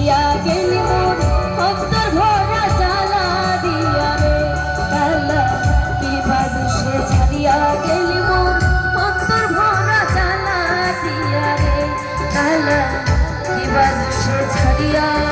ছাড়িয়া গেলি মোর অন্তর ভরা জ্বালা দিয়া রে কালা কি বাদুষে ছাড়িয়া গেলি মোর অন্তর ভরা জ্বালা দিয়া রে কালা কি বাদুষে ছাড়িয়া